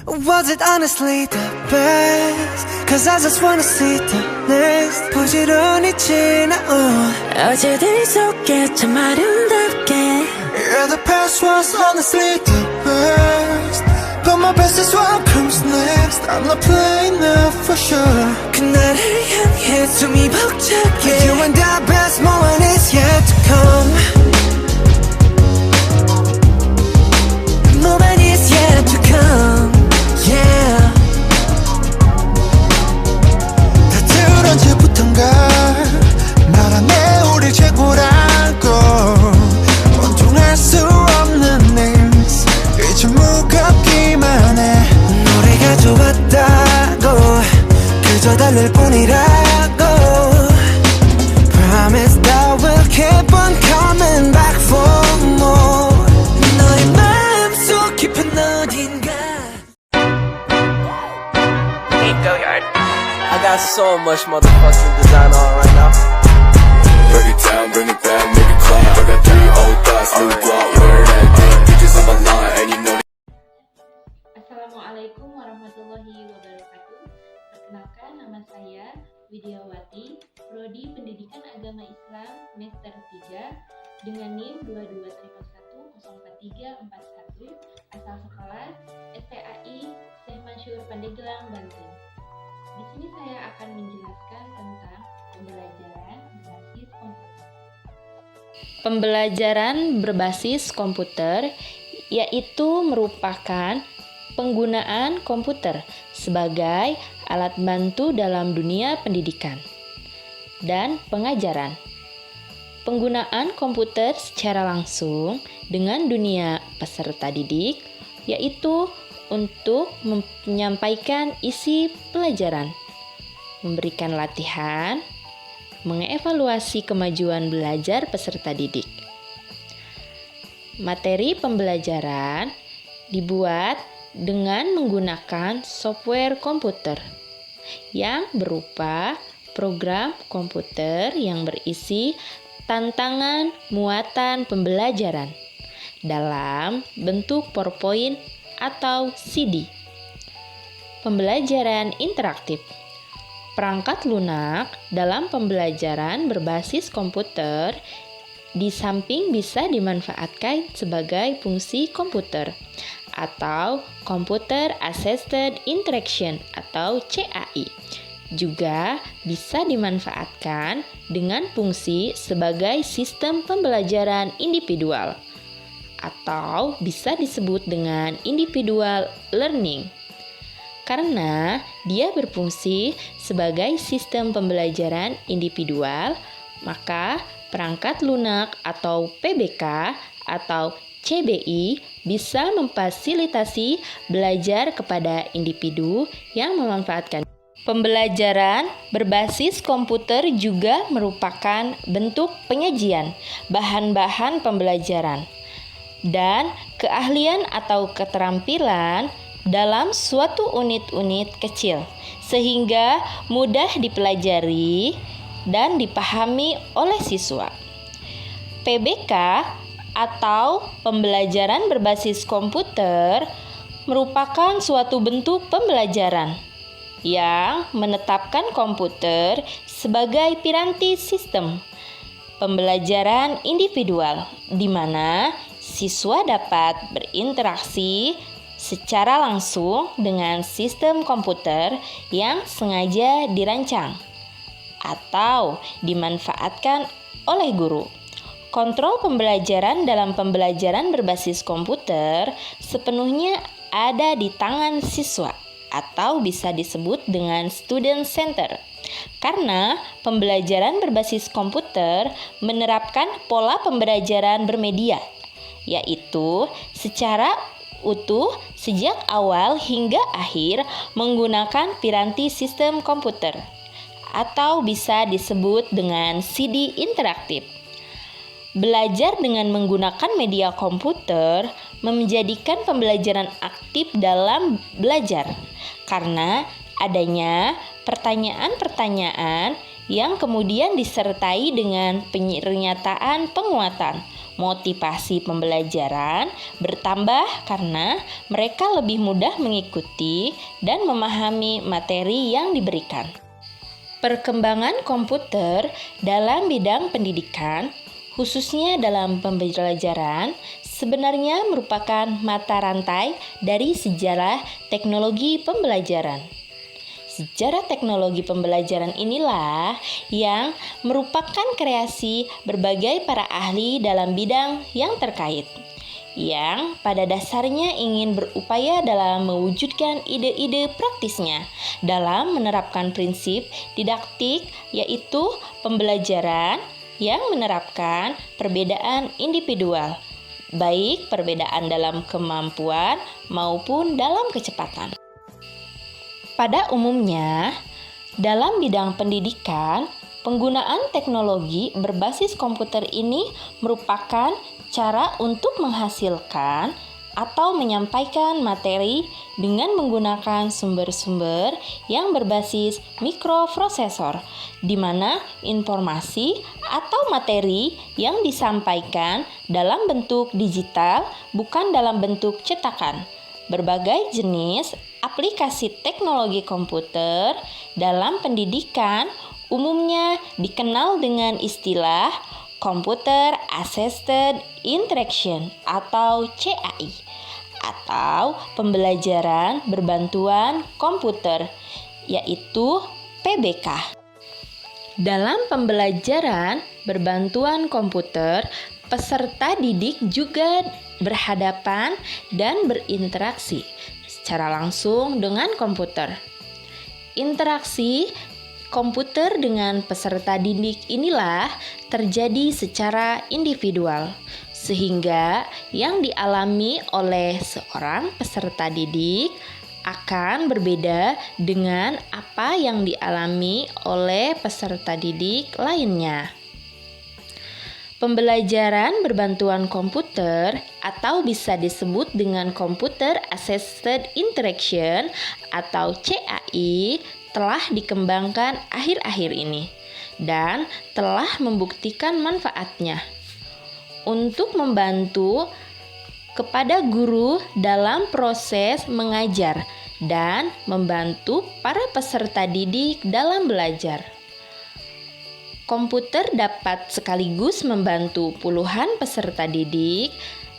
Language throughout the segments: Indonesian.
Was it honestly the best? Cause I just wanna see the next. 부지런히 지나온 어제들 속에 참 아름답게. Yeah, the past was honestly the best. But my best is what comes next. I'm not playing now for sure. 그날을 향해 숨이 벅차게. You and the best moment is yet to come. Moment is yet to come. Yeah. 다들 언제부턴가 말하네 우리 최고라고. 온통할 수 없는 names 이제 무겁기만 해. 노래가 좋았다고 그저 달랠 뿐이라고. Promise that we'll keep on coming back for more. 너의 마음속 깊은 어딘가. I got so much motherfucking design on right now. Break it down, bring it back, make it clap. I got 3 old thoughts, new block, where that damn bitches on my line, and you know. Assalamualaikum warahmatullahi wabarakatuh. Perkenalkan, nama saya Widiawati, Prodi Pendidikan Agama Islam Semester 3 dengan NIM 22310441, asal sekolah STAI Syekh Mansyur Pandeglang, Banten. Di sini saya akan menjelaskan tentang pembelajaran berbasis komputer. Pembelajaran berbasis komputer yaitu merupakan penggunaan komputer sebagai alat bantu dalam dunia pendidikan dan pengajaran. Penggunaan komputer secara langsung dengan dunia peserta didik yaitu untuk menyampaikan isi pelajaran, memberikan latihan, mengevaluasi kemajuan belajar peserta didik. Materi pembelajaran dibuat dengan menggunakan software komputer yang berupa program komputer yang berisi tantangan muatan pembelajaran dalam bentuk PowerPoint atau CD. Pembelajaran interaktif. Perangkat lunak dalam pembelajaran berbasis komputer di samping bisa dimanfaatkan sebagai fungsi komputer atau Computer Assisted Interaction atau CAI. Juga bisa dimanfaatkan dengan fungsi sebagai sistem pembelajaran individual atau bisa disebut dengan individual learning. Karena dia berfungsi sebagai sistem pembelajaran individual, maka perangkat lunak atau PBK atau CBI bisa memfasilitasi belajar kepada individu yang memanfaatkan. Pembelajaran berbasis komputer juga merupakan bentuk penyajian bahan-bahan pembelajaran dan keahlian atau keterampilan dalam suatu unit-unit kecil sehingga mudah dipelajari dan dipahami oleh siswa. PBK atau pembelajaran berbasis komputer merupakan suatu bentuk pembelajaran yang menetapkan komputer sebagai piranti sistem pembelajaran individual di mana siswa dapat berinteraksi secara langsung dengan sistem komputer yang sengaja dirancang atau dimanfaatkan oleh guru. Kontrol pembelajaran dalam pembelajaran berbasis komputer sepenuhnya ada di tangan siswa atau bisa disebut dengan student center. Karena pembelajaran berbasis komputer menerapkan pola pembelajaran bermedia, yaitu secara utuh sejak awal hingga akhir menggunakan piranti sistem komputer atau bisa disebut dengan CD interaktif. Belajar dengan menggunakan media komputer menjadikan pembelajaran aktif dalam belajar karena adanya pertanyaan-pertanyaan yang kemudian disertai dengan pernyataan penguatan Motivasi pembelajaran bertambah karena mereka lebih mudah mengikuti dan memahami materi yang diberikan. Perkembangan komputer dalam bidang pendidikan, khususnya dalam pembelajaran, sebenarnya merupakan mata rantai dari sejarah teknologi pembelajaran. Sejarah teknologi pembelajaran inilah yang merupakan kreasi berbagai para ahli dalam bidang yang terkait, yang pada dasarnya ingin berupaya dalam mewujudkan ide-ide praktisnya dalam menerapkan prinsip didaktik, yaitu pembelajaran yang menerapkan perbedaan individual, baik perbedaan dalam kemampuan maupun dalam kecepatan. Pada umumnya, dalam bidang pendidikan, penggunaan teknologi berbasis komputer ini merupakan cara untuk menghasilkan atau menyampaikan materi dengan menggunakan sumber-sumber yang berbasis mikroprosesor, di mana informasi atau materi yang disampaikan dalam bentuk digital bukan dalam bentuk cetakan. Berbagai jenis aplikasi teknologi komputer dalam pendidikan umumnya dikenal dengan istilah Computer Assisted Instruction atau CAI, atau pembelajaran berbantuan komputer, yaitu PBK. Dalam pembelajaran berbantuan komputer, peserta didik juga berhadapan dan berinteraksi secara langsung dengan komputer. Interaksi komputer dengan peserta didik inilah terjadi secara individual, sehingga yang dialami oleh seorang peserta didik akan berbeda dengan apa yang dialami oleh peserta didik lainnya. Pembelajaran berbantuan komputer atau bisa disebut dengan Computer Assisted Interaction atau CAI telah dikembangkan akhir-akhir ini dan telah membuktikan manfaatnya untuk membantu kepada guru dalam proses mengajar dan membantu para peserta didik dalam belajar. Komputer dapat sekaligus membantu puluhan peserta didik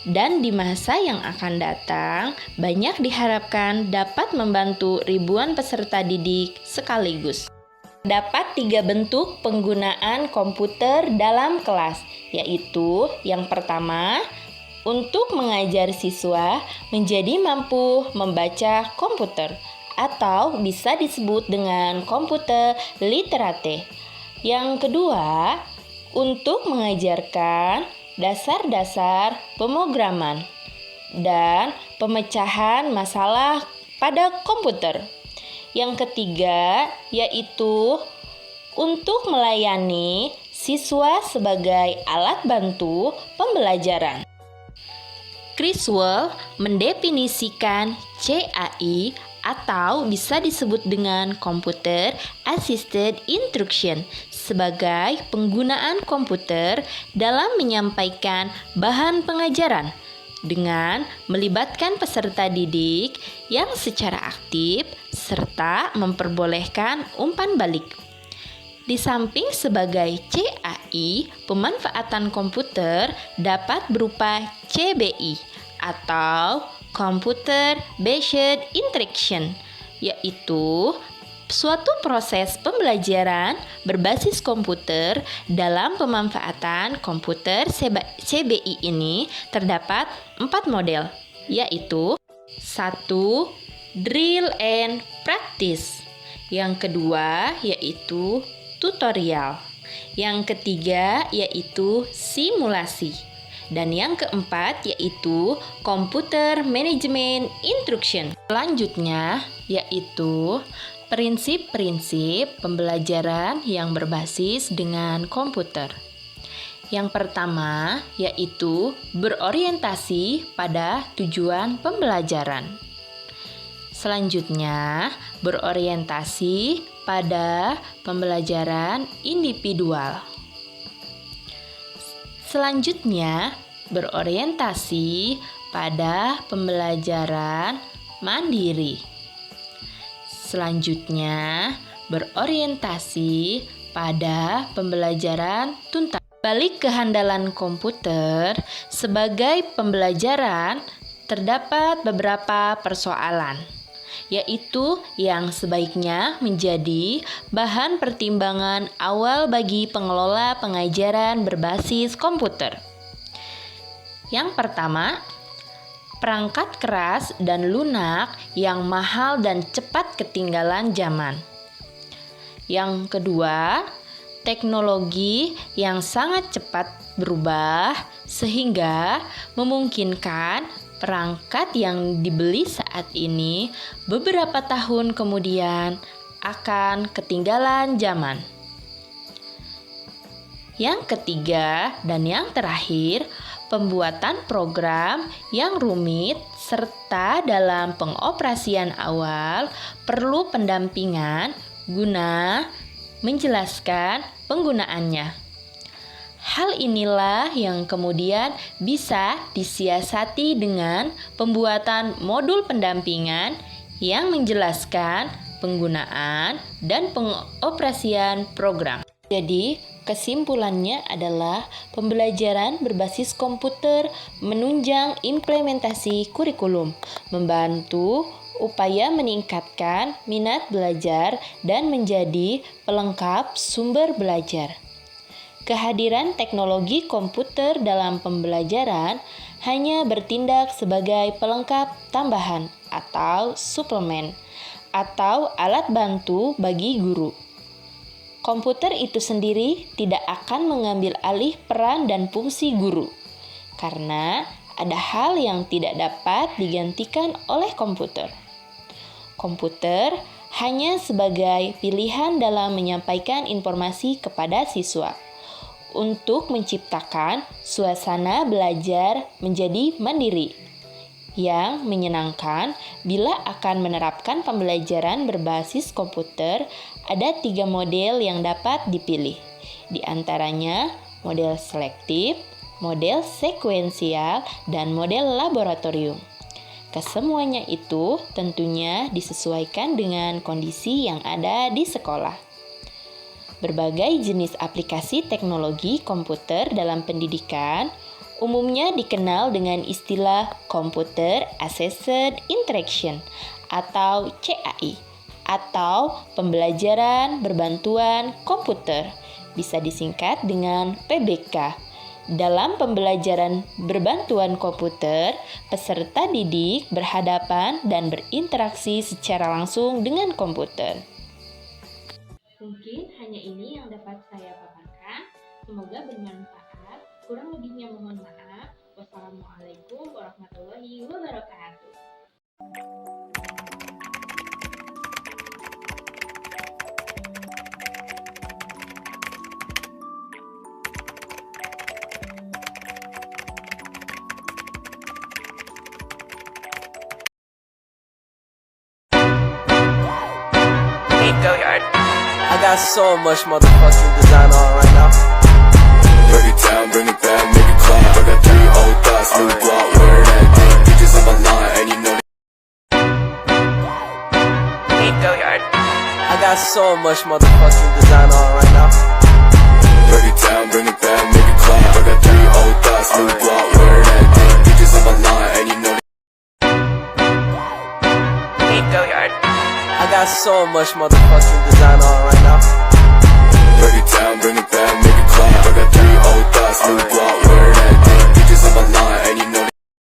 dan di masa yang akan datang banyak diharapkan dapat membantu ribuan peserta didik sekaligus. Dapat 3 bentuk penggunaan komputer dalam kelas, yaitu yang pertama, untuk mengajar siswa menjadi mampu membaca komputer atau bisa disebut dengan komputer literate. Yang kedua, untuk mengajarkan dasar-dasar pemrograman dan pemecahan masalah pada komputer. Yang ketiga, yaitu untuk melayani siswa sebagai alat bantu pembelajaran. Criswell mendefinisikan CAI atau bisa disebut dengan Computer Assisted Instruction sebagai penggunaan komputer dalam menyampaikan bahan pengajaran dengan melibatkan peserta didik yang secara aktif serta memperbolehkan umpan balik. Di samping sebagai CAI, pemanfaatan komputer dapat berupa CBI atau Computer Based Interaction, yaitu suatu proses pembelajaran berbasis komputer. Dalam pemanfaatan komputer CBI ini terdapat 4 model, yaitu 1. Drill and Practice. Yang kedua yaitu tutorial. Yang ketiga yaitu simulasi. Dan yang keempat yaitu Computer Management Instruction. Selanjutnya yaitu prinsip-prinsip pembelajaran yang berbasis dengan komputer. Yang pertama yaitu berorientasi pada tujuan pembelajaran. Selanjutnya berorientasi pada pembelajaran individual. Selanjutnya, berorientasi pada pembelajaran mandiri. Selanjutnya, berorientasi pada pembelajaran tuntas. Balik kehandalan komputer sebagai pembelajaran, terdapat beberapa persoalan, yaitu yang sebaiknya menjadi bahan pertimbangan awal bagi pengelola pengajaran berbasis komputer. Yang pertama, perangkat keras dan lunak yang mahal dan cepat ketinggalan zaman. Yang kedua, teknologi yang sangat cepat berubah sehingga memungkinkan perangkat yang dibeli saat ini beberapa tahun kemudian akan ketinggalan zaman. Yang ketiga dan yang terakhir, pembuatan program yang rumit serta dalam pengoperasian awal perlu pendampingan guna menjelaskan penggunaannya. Hal inilah yang kemudian bisa disiasati dengan pembuatan modul pendampingan yang menjelaskan penggunaan dan pengoperasian program. Jadi, kesimpulannya adalah pembelajaran berbasis komputer menunjang implementasi kurikulum, membantu upaya meningkatkan minat belajar dan menjadi pelengkap sumber belajar. Kehadiran teknologi komputer dalam pembelajaran hanya bertindak sebagai pelengkap tambahan atau suplemen atau alat bantu bagi guru. Komputer itu sendiri tidak akan mengambil alih peran dan fungsi guru, karena ada hal yang tidak dapat digantikan oleh komputer. Komputer hanya sebagai pilihan dalam menyampaikan informasi kepada siswa untuk menciptakan suasana belajar menjadi mandiri yang menyenangkan. Bila akan menerapkan pembelajaran berbasis komputer, ada 3 model yang dapat dipilih. Di antaranya model selektif, model sekuensial, dan model laboratorium. Kesemuanya itu tentunya disesuaikan dengan kondisi yang ada di sekolah. Berbagai jenis aplikasi teknologi komputer dalam pendidikan umumnya dikenal dengan istilah Computer Assisted Interaction atau CAI, atau pembelajaran berbantuan komputer, bisa disingkat dengan PBK. Dalam pembelajaran berbantuan komputer, peserta didik berhadapan dan berinteraksi secara langsung dengan komputer. Mungkin hanya ini yang dapat saya paparkan. Semoga bermanfaat. Kurang lebihnya mohon maaf. Wassalamualaikum warahmatullahi wabarakatuh. I got so much motherfucking design on right now. Break it down, bring it back, make it clap. I got 3 old thoughts, new block, where that day. Bitches on my line, and you know I got so much motherfucking design on right now. break it down, bring it back, make it clap. I got 3 old thoughts, new block, where that day. Bitches on my line, and you know I got so much motherfucking design on right now.